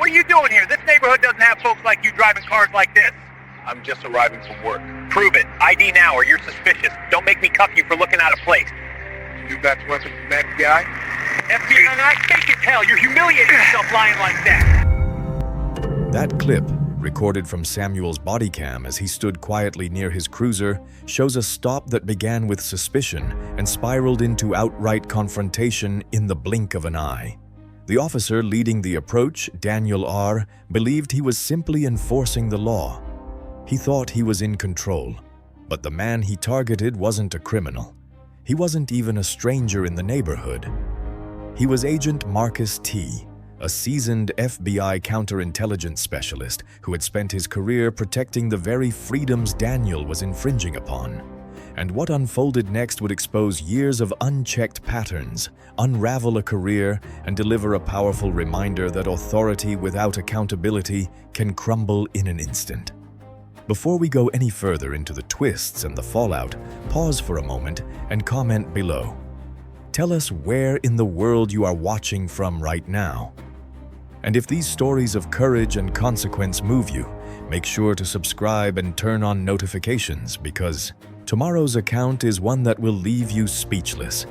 What are you doing here? This neighborhood doesn't have folks like you driving cars like this. I'm just arriving from work. Prove it. ID now or you're suspicious. Don't make me cuff you for looking out of place. You got something from the FBI? FBI, fake as hell. You're humiliating yourself lying like that. That clip, recorded from Samuel's body cam as he stood quietly near his cruiser, shows a stop that began with suspicion and spiraled into outright confrontation in the blink of an eye. The officer leading the approach, Daniel R., believed he was simply enforcing the law. He thought he was in control, but the man he targeted wasn't a criminal. He wasn't even a stranger in the neighborhood. He was Agent Marcus T., a seasoned FBI counterintelligence specialist who had spent his career protecting the very freedoms Daniel was infringing upon. And what unfolded next would expose years of unchecked patterns, unravel a career, and deliver a powerful reminder that authority without accountability can crumble in an instant. Before we go any further into the twists and the fallout, pause for a moment and comment below. Tell us where in the world you are watching from right now. And if these stories of courage and consequence move you, make sure to subscribe and turn on notifications because tomorrow's account is one that will leave you speechless.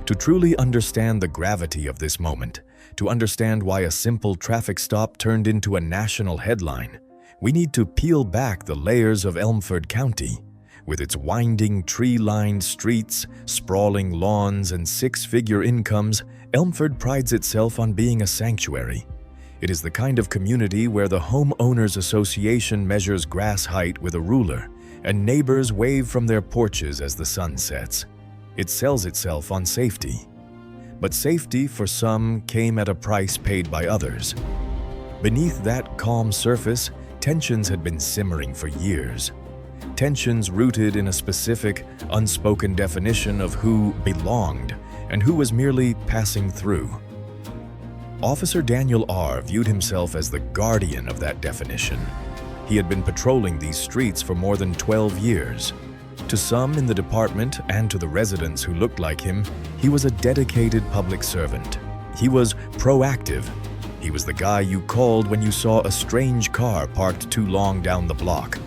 To truly understand the gravity of this moment, to understand why a simple traffic stop turned into a national headline, we need to peel back the layers of Elmford County. With its winding, tree-lined streets, sprawling lawns, and six-figure incomes, Elmford prides itself on being a sanctuary. It is the kind of community where the Homeowners Association measures grass height with a ruler, and neighbors wave from their porches as the sun sets. It sells itself on safety. But safety for some came at a price paid by others. Beneath that calm surface, tensions had been simmering for years. Tensions rooted in a specific, unspoken definition of who belonged and who was merely passing through. Officer Daniel R. viewed himself as the guardian of that definition. He had been patrolling these streets for more than 12 years. To some in the department and to the residents who looked like him, he was a dedicated public servant. He was proactive. He was the guy you called when you saw a strange car parked too long down the block.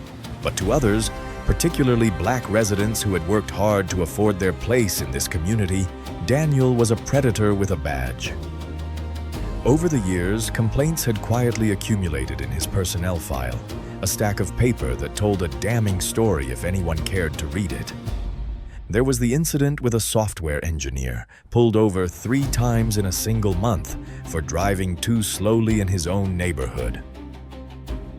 But to others, particularly black residents who had worked hard to afford their place in this community, Daniel was a predator with a badge. Over the years, complaints had quietly accumulated in his personnel file, a stack of paper that told a damning story if anyone cared to read it. There was the incident with a software engineer, pulled over 3 times in a single month for driving too slowly in his own neighborhood.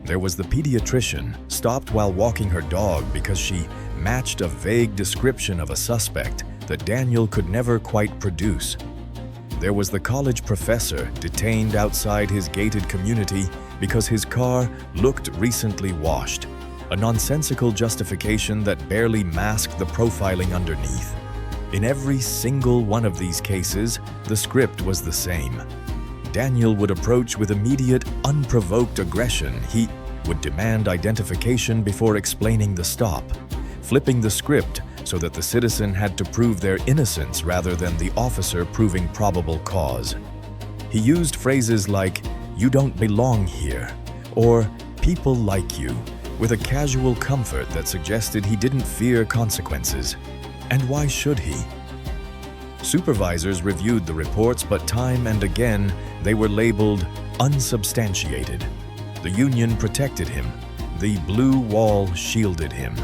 There was the pediatrician, stopped while walking her dog because she matched a vague description of a suspect that Daniel could never quite produce. There was the college professor detained outside his gated community because his car looked recently washed, a nonsensical justification that barely masked the profiling underneath. In every single one of these cases, the script was the same. Daniel would approach with immediate, unprovoked aggression. He would demand identification before explaining the stop, flipping the script so that the citizen had to prove their innocence rather than the officer proving probable cause. He used phrases like, "You don't belong here," or "people like you," with a casual comfort that suggested he didn't fear consequences. And why should he? Supervisors reviewed the reports, but time and again, they were labeled unsubstantiated. The union protected him. The blue wall shielded him.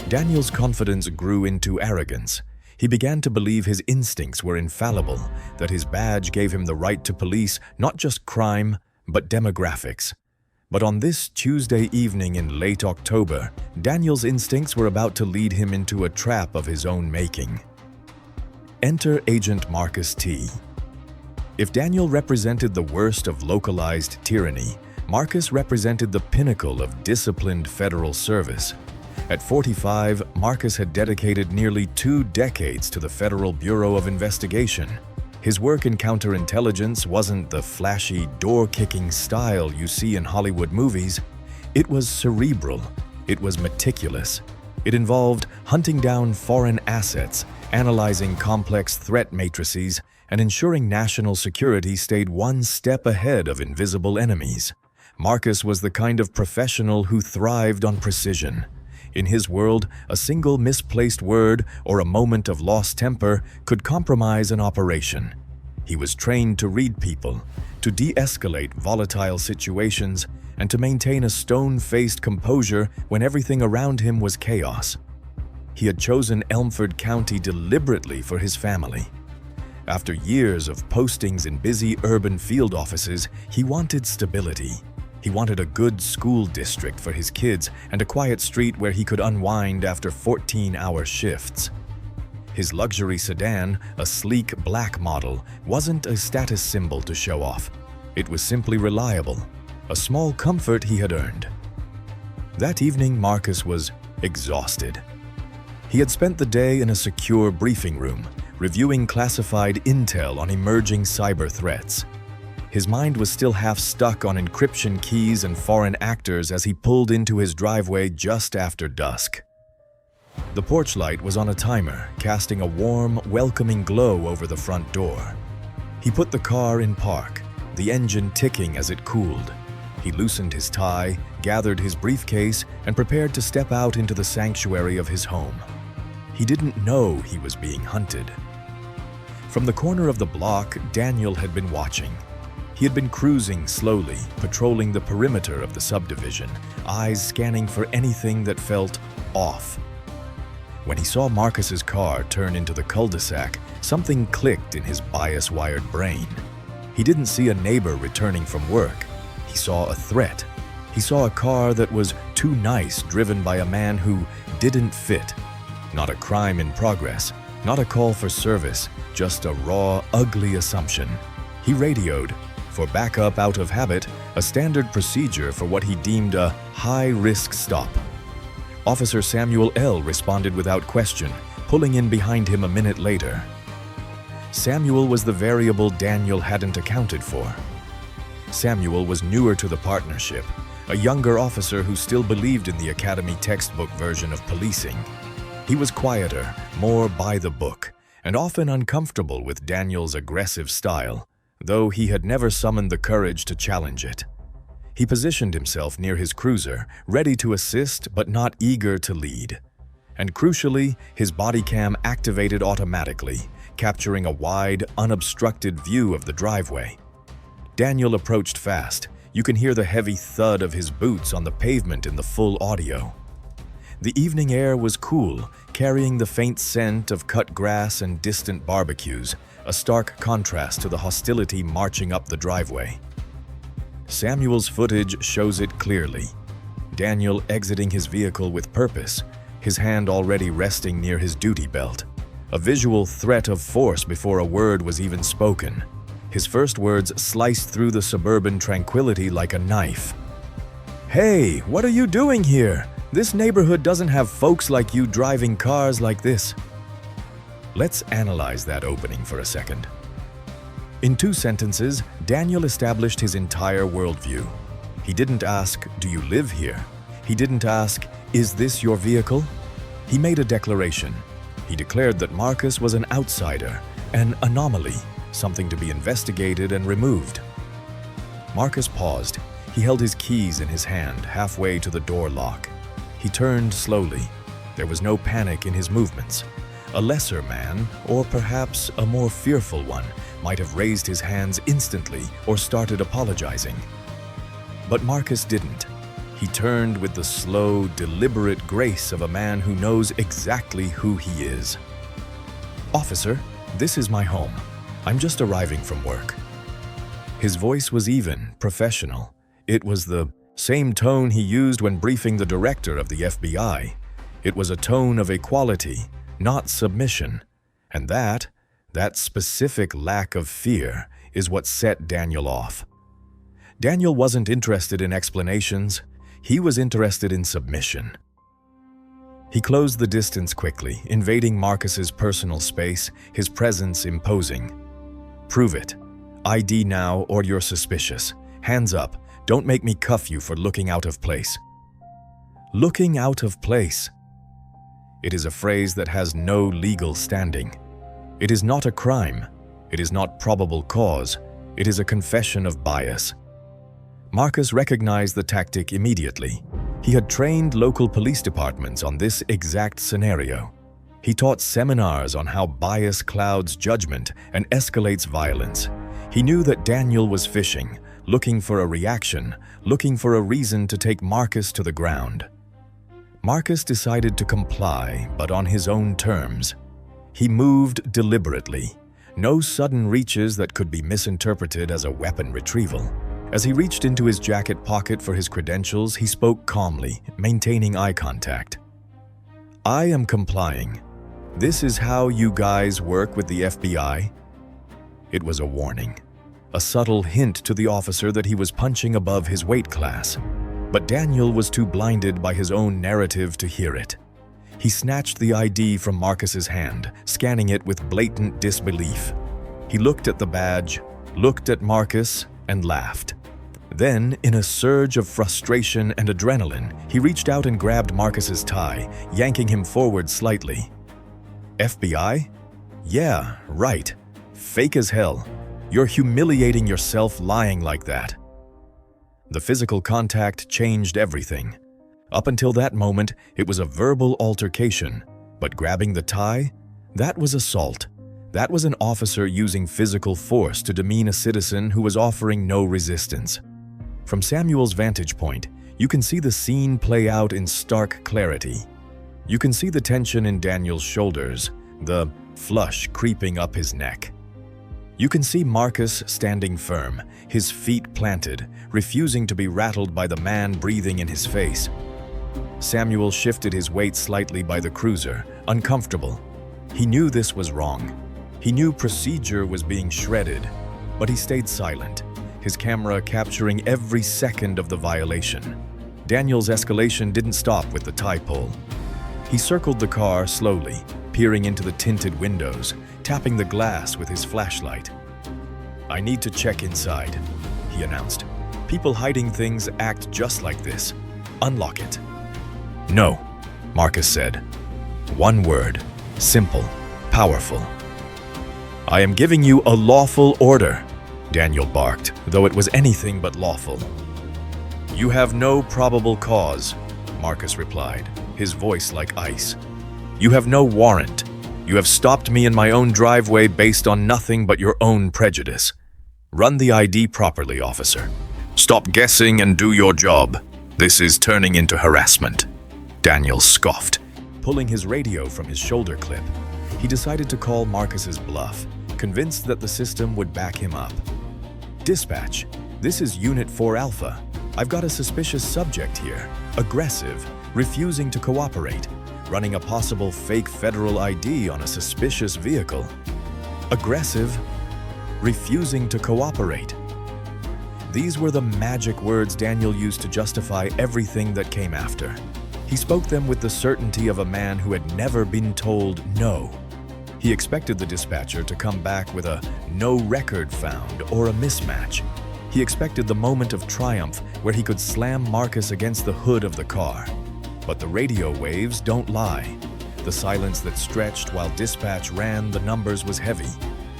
Daniel's confidence grew into arrogance. He began to believe his instincts were infallible, that his badge gave him the right to police not just crime, but demographics. But on this Tuesday evening in late October, Daniel's instincts were about to lead him into a trap of his own making. Enter Agent Marcus T. If Daniel represented the worst of localized tyranny, Marcus represented the pinnacle of disciplined federal service. At 45, Marcus had dedicated nearly 2 decades to the Federal Bureau of Investigation. His work in counterintelligence wasn't the flashy, door-kicking style you see in Hollywood movies. It was cerebral. It was meticulous. It involved hunting down foreign assets, analyzing complex threat matrices, and ensuring national security stayed one step ahead of invisible enemies. Marcus was the kind of professional who thrived on precision. In his world, a single misplaced word or a moment of lost temper could compromise an operation. He was trained to read people, to de-escalate volatile situations, and to maintain a stone-faced composure when everything around him was chaos. He had chosen Elmford County deliberately for his family. After years of postings in busy urban field offices, he wanted stability. He wanted a good school district for his kids and a quiet street where he could unwind after 14-hour shifts. His luxury sedan, a sleek black model, wasn't a status symbol to show off. It was simply reliable, a small comfort he had earned. That evening, Marcus was exhausted. He had spent the day in a secure briefing room, reviewing classified intel on emerging cyber threats. His mind was still half stuck on encryption keys and foreign actors as he pulled into his driveway just after dusk. The porch light was on a timer, casting a warm, welcoming glow over the front door. He put the car in park, the engine ticking as it cooled. He loosened his tie, gathered his briefcase, and prepared to step out into the sanctuary of his home. He didn't know he was being hunted. From the corner of the block, Daniel had been watching. He had been cruising slowly, patrolling the perimeter of the subdivision, eyes scanning for anything that felt off. When he saw Marcus's car turn into the cul-de-sac, something clicked in his bias-wired brain. He didn't see a neighbor returning from work. He saw a threat. He saw a car that was too nice, driven by a man who didn't fit. Not a crime in progress, not a call for service, just a raw, ugly assumption. He radioed, for backup out of habit, a standard procedure for what he deemed a high-risk stop. Officer Samuel L. responded without question, pulling in behind him a minute later. Samuel was the variable Daniel hadn't accounted for. Samuel was newer to the partnership, a younger officer who still believed in the academy textbook version of policing. He was quieter, more by the book, and often uncomfortable with Daniel's aggressive style, though he had never summoned the courage to challenge it. He positioned himself near his cruiser, ready to assist but not eager to lead. And crucially, his bodycam activated automatically, capturing a wide, unobstructed view of the driveway. Daniel approached fast. You can hear the heavy thud of his boots on the pavement in the full audio. The evening air was cool, carrying the faint scent of cut grass and distant barbecues, a stark contrast to the hostility marching up the driveway. Samuel's footage shows it clearly. Daniel exiting his vehicle with purpose, his hand already resting near his duty belt. A visual threat of force before a word was even spoken. His first words sliced through the suburban tranquility like a knife. "Hey, what are you doing here? This neighborhood doesn't have folks like you driving cars like this." Let's analyze that opening for a second. In 2 sentences, Daniel established his entire worldview. He didn't ask, "Do you live here?" He didn't ask, "Is this your vehicle?" He made a declaration. He declared that Marcus was an outsider, an anomaly, something to be investigated and removed. Marcus paused. He held his keys in his hand, halfway to the door lock. He turned slowly. There was no panic in his movements. A lesser man, or perhaps a more fearful one, might have raised his hands instantly or started apologizing. But Marcus didn't. He turned with the slow, deliberate grace of a man who knows exactly who he is. "Officer, this is my home. I'm just arriving from work." His voice was even, professional. It was the same tone he used when briefing the director of the FBI. It was a tone of equality, not submission. And that specific lack of fear is what set Daniel off. Daniel wasn't interested in explanations. He was interested in submission. He closed the distance quickly, invading Marcus's personal space, his presence imposing. "Prove it. ID now or you're suspicious. Hands up. Don't make me cuff you for looking out of place." Looking out of place. It is a phrase that has no legal standing. It is not a crime. It is not probable cause. It is a confession of bias. Marcus recognized the tactic immediately. He had trained local police departments on this exact scenario. He taught seminars on how bias clouds judgment and escalates violence. He knew that Daniel was fishing, looking for a reaction, looking for a reason to take Marcus to the ground. Marcus decided to comply, but on his own terms. He moved deliberately. No sudden reaches that could be misinterpreted as a weapon retrieval. As he reached into his jacket pocket for his credentials, he spoke calmly, maintaining eye contact. "I am complying. This is how you guys work with the FBI?" It was a warning, a subtle hint to the officer that he was punching above his weight class. But Daniel was too blinded by his own narrative to hear it. He snatched the ID from Marcus's hand, scanning it with blatant disbelief. He looked at the badge, looked at Marcus, and laughed. Then, in a surge of frustration and adrenaline, he reached out and grabbed Marcus's tie, yanking him forward slightly. "FBI? Yeah, right. Fake as hell. You're humiliating yourself lying like that." The physical contact changed everything. Up until that moment, it was a verbal altercation, but grabbing the tie? That was assault. That was an officer using physical force to demean a citizen who was offering no resistance. From Samuel's vantage point, you can see the scene play out in stark clarity. You can see the tension in Daniel's shoulders, the flush creeping up his neck. You can see Marcus standing firm, his feet planted, refusing to be rattled by the man breathing in his face. Samuel shifted his weight slightly by the cruiser, uncomfortable. He knew this was wrong. He knew procedure was being shredded, but he stayed silent, his camera capturing every second of the violation. Daniel's escalation didn't stop with the tie pull. He circled the car slowly, peering into the tinted windows, tapping the glass with his flashlight. "I need to check inside," he announced. "People hiding things act just like this. Unlock it." "No," Marcus said. One word, simple, powerful. "I am giving you a lawful order," Daniel barked, though it was anything but lawful. "You have no probable cause," Marcus replied, his voice like ice. "You have no warrant. You have stopped me in my own driveway based on nothing but your own prejudice. Run the ID properly, officer. Stop guessing and do your job. This is turning into harassment." Daniel scoffed, pulling his radio from his shoulder clip. He decided to call Marcus's bluff, convinced that the system would back him up. "Dispatch, this is Unit 4 Alpha. I've got a suspicious subject here, aggressive, refusing to cooperate, running a possible fake federal ID on a suspicious vehicle. Aggressive, refusing to cooperate." These were the magic words Daniel used to justify everything that came after. He spoke them with the certainty of a man who had never been told no. He expected the dispatcher to come back with a "no record found" or a mismatch. He expected the moment of triumph where he could slam Marcus against the hood of the car. But the radio waves don't lie. The silence that stretched while dispatch ran the numbers was heavy.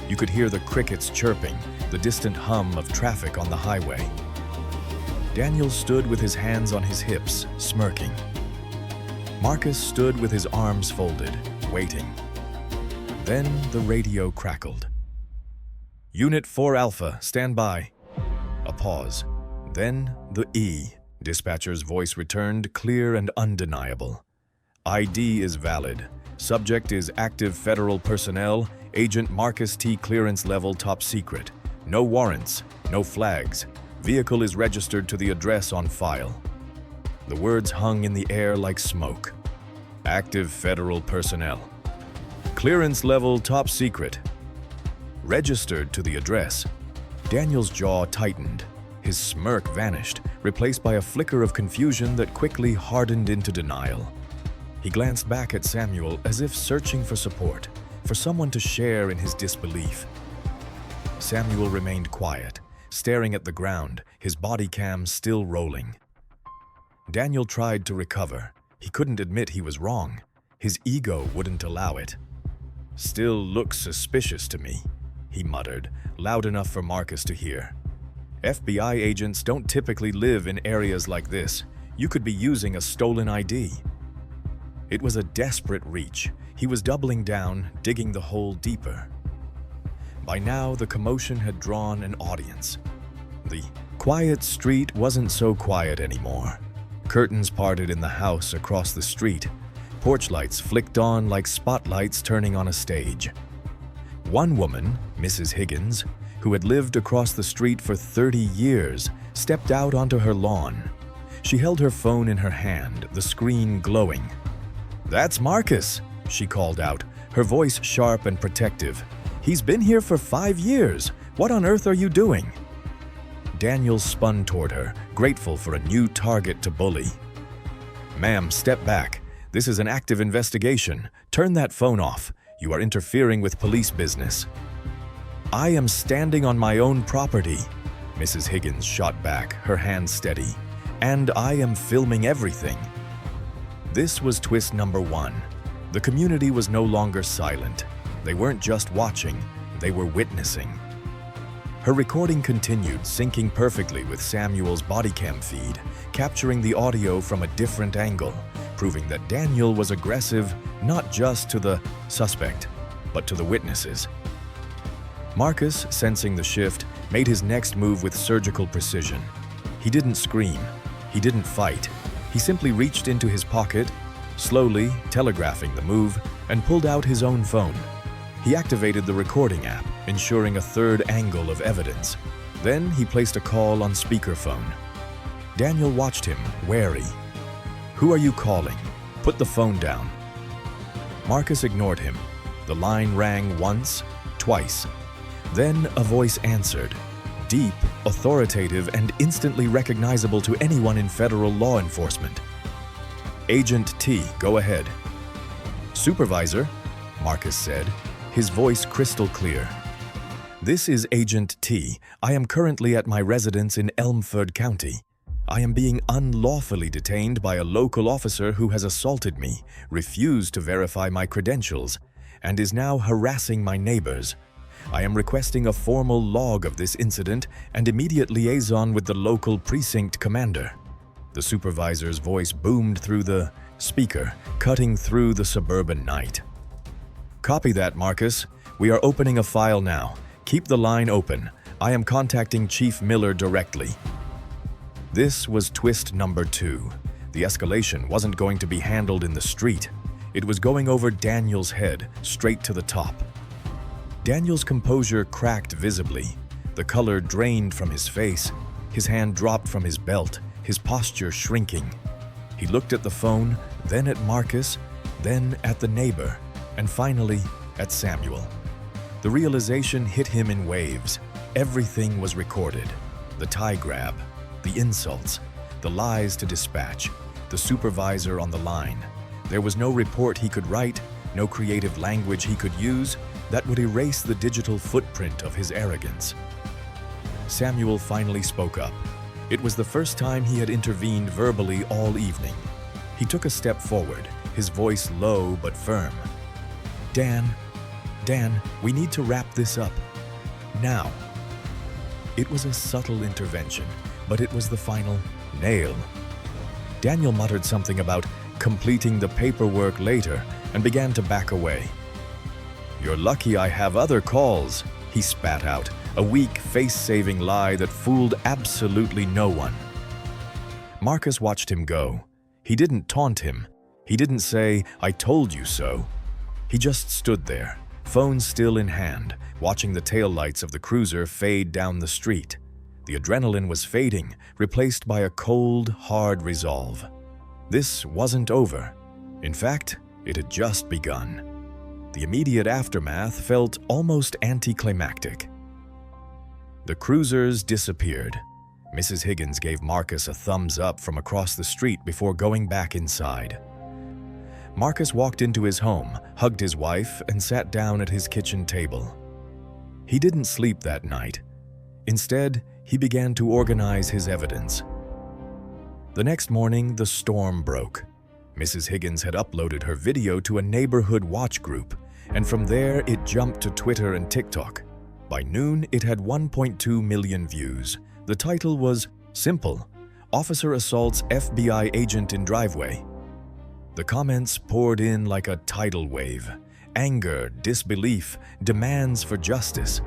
You could hear the crickets chirping, the distant hum of traffic on the highway. Daniel stood with his hands on his hips, smirking. Marcus stood with his arms folded, waiting. Then the radio crackled. "Unit 4 Alpha, stand by." A pause. Then the E. Dispatcher's voice returned, clear and undeniable. "ID is valid. Subject is active federal personnel, Agent Marcus T. Clearance level top secret. No warrants, no flags. Vehicle is registered to the address on file." The words hung in the air like smoke. Active federal personnel. Clearance level top secret. Registered to the address. Daniel's jaw tightened. His smirk vanished, replaced by a flicker of confusion that quickly hardened into denial. He glanced back at Samuel as if searching for support, for someone to share in his disbelief. Samuel remained quiet, staring at the ground, his body cam still rolling. Daniel tried to recover. He couldn't admit he was wrong. His ego wouldn't allow it. "Still looks suspicious to me," he muttered, loud enough for Marcus to hear. FBI agents don't typically live in areas like this. You could be using a stolen ID. It was a desperate reach. He was doubling down, digging the hole deeper. By now, the commotion had drawn an audience. The quiet street wasn't so quiet anymore. Curtains parted in the house across the street. Porch lights flicked on like spotlights turning on a stage. One woman, Mrs. Higgins, who had lived across the street for 30 years, stepped out onto her lawn. She held her phone in her hand, the screen glowing. "That's Marcus," she called out, her voice sharp and protective. "He's been here for 5 years. What on earth are you doing?" Daniel spun toward her, grateful for a new target to bully. "Ma'am, step back. This is an active investigation. Turn that phone off. You are interfering with police business." "I am standing on my own property," Mrs. Higgins shot back, her hand steady. "And I am filming everything." This was twist number 1. The community was no longer silent. They weren't just watching, they were witnessing. Her recording continued, syncing perfectly with Samuel's bodycam feed, capturing the audio from a different angle, proving that Daniel was aggressive not just to the suspect, but to the witnesses. Marcus, sensing the shift, made his next move with surgical precision. He didn't scream. He didn't fight. He simply reached into his pocket, slowly telegraphing the move, and pulled out his own phone. He activated the recording app, ensuring a third angle of evidence. Then he placed a call on speakerphone. Daniel watched him, wary. "Who are you calling? Put the phone down." Marcus ignored him. The line rang once, twice. Then a voice answered, deep, authoritative, and instantly recognizable to anyone in federal law enforcement. "Agent T, go ahead." "Supervisor," Marcus said, his voice crystal clear. "This is Agent T. I am currently at my residence in Elmford County. I am being unlawfully detained by a local officer who has assaulted me, refused to verify my credentials, and is now harassing my neighbors. I am requesting a formal log of this incident and immediate liaison with the local precinct commander." The supervisor's voice boomed through the speaker, cutting through the suburban night. "Copy that, Marcus. We are opening a file now. Keep the line open. I am contacting Chief Miller directly." This was twist number 2. The escalation wasn't going to be handled in the street. It was going over Daniel's head, straight to the top. Daniel's composure cracked visibly. The color drained from his face. His hand dropped from his belt, his posture shrinking. He looked at the phone, then at Marcus, then at the neighbor, and finally at Samuel. The realization hit him in waves. Everything was recorded. The tie grab, the insults, the lies to dispatch, the supervisor on the line. There was no report he could write, no creative language he could use that would erase the digital footprint of his arrogance. Samuel finally spoke up. It was the first time he had intervened verbally all evening. He took a step forward, his voice low but firm. Dan, we need to wrap this up. Now." It was a subtle intervention, but it was the final nail. Daniel muttered something about completing the paperwork later and began to back away. "You're lucky I have other calls," he spat out, a weak, face-saving lie that fooled absolutely no one. Marcus watched him go. He didn't taunt him. He didn't say, "I told you so." He just stood there, phone still in hand, watching the taillights of the cruiser fade down the street. The adrenaline was fading, replaced by a cold, hard resolve. This wasn't over. In fact, it had just begun. The immediate aftermath felt almost anticlimactic. The cruisers disappeared. Mrs. Higgins gave Marcus a thumbs up from across the street before going back inside. Marcus walked into his home, hugged his wife, and sat down at his kitchen table. He didn't sleep that night. Instead, he began to organize his evidence. The next morning, the storm broke. Mrs. Higgins had uploaded her video to a neighborhood watch group, and from there it jumped to Twitter and TikTok. By noon, it had 1.2 million views. The title was simple: Officer Assaults FBI Agent in Driveway. The comments poured in like a tidal wave. Anger, disbelief, demands for justice.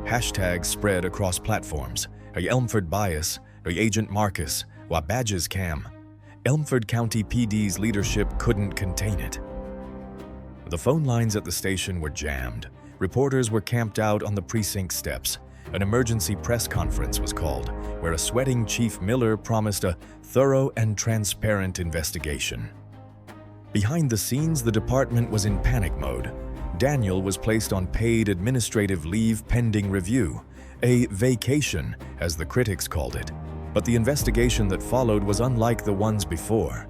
Hashtags spread across platforms. A Elmford bias, a Agent Marcus, wa badges cam. Elmford County PD's leadership couldn't contain it. The phone lines at the station were jammed. Reporters were camped out on the precinct steps. An emergency press conference was called, where a sweating Chief Miller promised a thorough and transparent investigation. Behind the scenes, the department was in panic mode. Daniel was placed on paid administrative leave pending review, a vacation, as the critics called it. But the investigation that followed was unlike the ones before.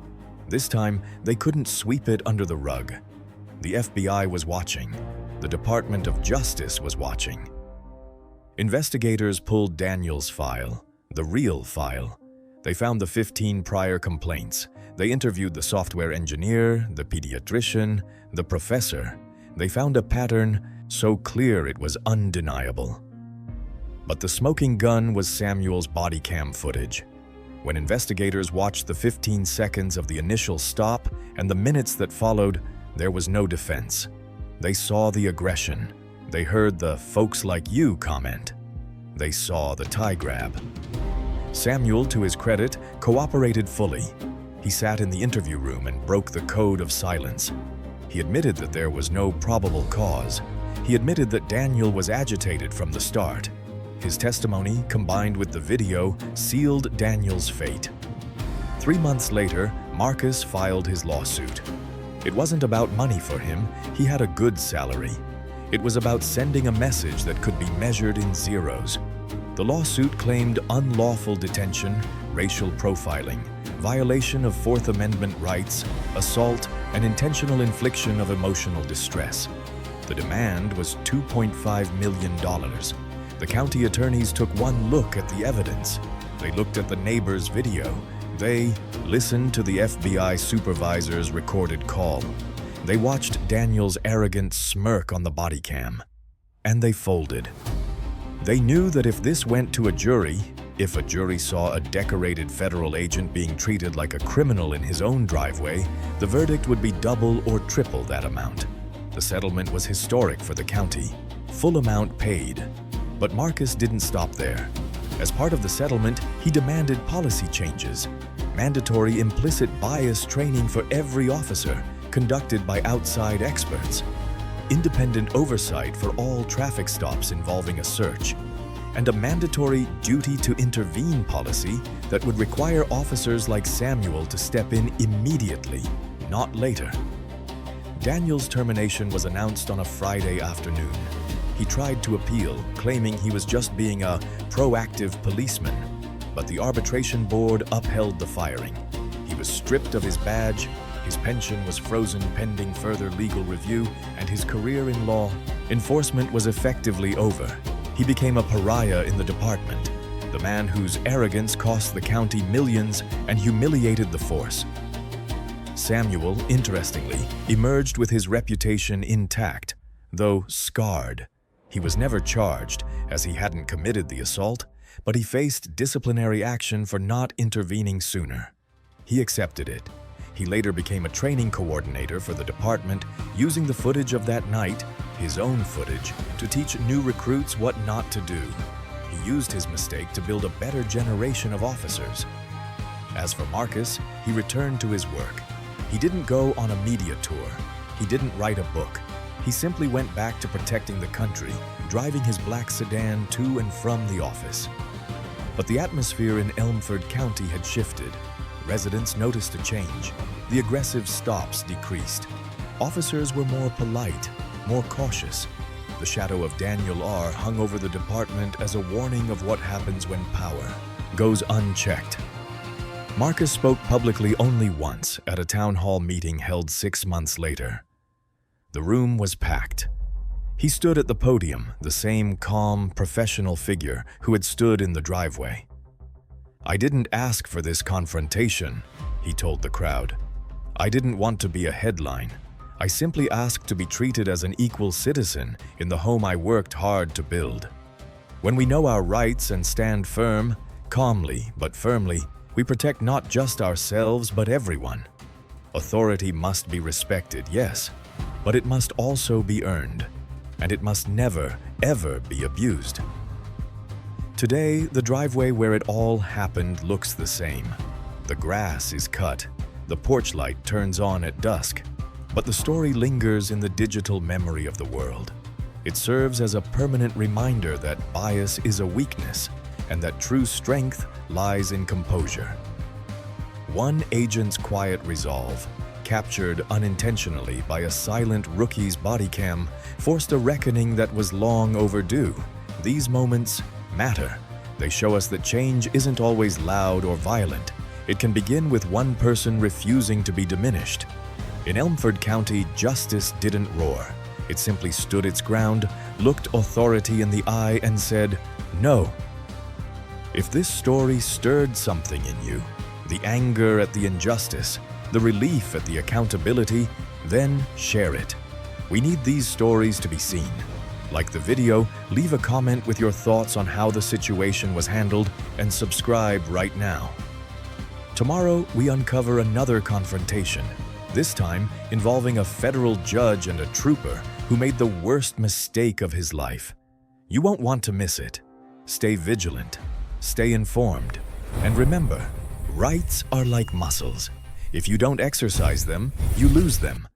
This time, they couldn't sweep it under the rug. The FBI was watching. The Department of Justice was watching. Investigators pulled Daniel's file, the real file. They found the 15 prior complaints. They interviewed the software engineer, the pediatrician, the professor. They found a pattern so clear it was undeniable. But the smoking gun was Samuel's body cam footage. When investigators watched the 15 seconds of the initial stop and the minutes that followed, there was no defense. They saw the aggression. They heard the "folks like you" comment. They saw the tie grab. Samuel, to his credit, cooperated fully. He sat in the interview room and broke the code of silence. He admitted that there was no probable cause. He admitted that Daniel was agitated from the start. His testimony, combined with the video, sealed Daniel's fate. 3 months later, Marcus filed his lawsuit. It wasn't about money for him. He had a good salary. It was about sending a message that could be measured in zeros. The lawsuit claimed unlawful detention, racial profiling, violation of Fourth Amendment rights, assault, and intentional infliction of emotional distress. The demand was $2.5 million. The county attorneys took one look at the evidence. They looked at the neighbor's video. They listened to the FBI supervisor's recorded call. They watched Daniel's arrogant smirk on the body cam. And they folded. They knew that if this went to a jury, if a jury saw a decorated federal agent being treated like a criminal in his own driveway, the verdict would be double or triple that amount. The settlement was historic for the county. Full amount paid. But Marcus didn't stop there. As part of the settlement, he demanded policy changes. Mandatory implicit bias training for every officer, conducted by outside experts. Independent oversight for all traffic stops involving a search. And a mandatory duty to intervene policy that would require officers like Samuel to step in immediately, not later. Daniel's termination was announced on a Friday afternoon. He tried to appeal, claiming he was just being a proactive policeman, but the arbitration board upheld the firing. He was stripped of his badge, his pension was frozen pending further legal review, and his career in law enforcement was effectively over. He became a pariah in the department, the man whose arrogance cost the county millions and humiliated the force. Samuel, interestingly, emerged with his reputation intact, though scarred. He was never charged, as he hadn't committed the assault, but he faced disciplinary action for not intervening sooner. He accepted it. He later became a training coordinator for the department, using the footage of that night, his own footage, to teach new recruits what not to do. He used his mistake to build a better generation of officers. As for Marcus, he returned to his work. He didn't go on a media tour. He didn't write a book. He simply went back to protecting the country, driving his black sedan to and from the office. But the atmosphere in Elmford County had shifted. Residents noticed a change. The aggressive stops decreased. Officers were more polite, more cautious. The shadow of Daniel R. hung over the department as a warning of what happens when power goes unchecked. Marcus spoke publicly only once at a town hall meeting held 6 months later. The room was packed. He stood at the podium, the same calm, professional figure who had stood in the driveway. "I didn't ask for this confrontation," he told the crowd. "I didn't want to be a headline. I simply asked to be treated as an equal citizen in the home I worked hard to build." When we know our rights and stand firm, calmly but firmly, we protect not just ourselves but everyone. Authority must be respected, yes, but it must also be earned, and it must never, ever be abused. Today, the driveway where it all happened looks the same. The grass is cut, the porch light turns on at dusk, but the story lingers in the digital memory of the world. It serves as a permanent reminder that bias is a weakness and that true strength lies in composure. One agent's quiet resolve, captured unintentionally by a silent rookie's body cam, forced a reckoning that was long overdue. These moments matter. They show us that change isn't always loud or violent. It can begin with one person refusing to be diminished. In Elmford County, justice didn't roar. It simply stood its ground, looked authority in the eye, and said, "No." If this story stirred something in you, the anger at the injustice, the relief at the accountability, then share it. We need these stories to be seen. Like the video, leave a comment with your thoughts on how the situation was handled, and subscribe right now. Tomorrow, we uncover another confrontation, this time involving a federal judge and a trooper who made the worst mistake of his life. You won't want to miss it. Stay vigilant, stay informed, and remember, rights are like muscles. If you don't exercise them, you lose them.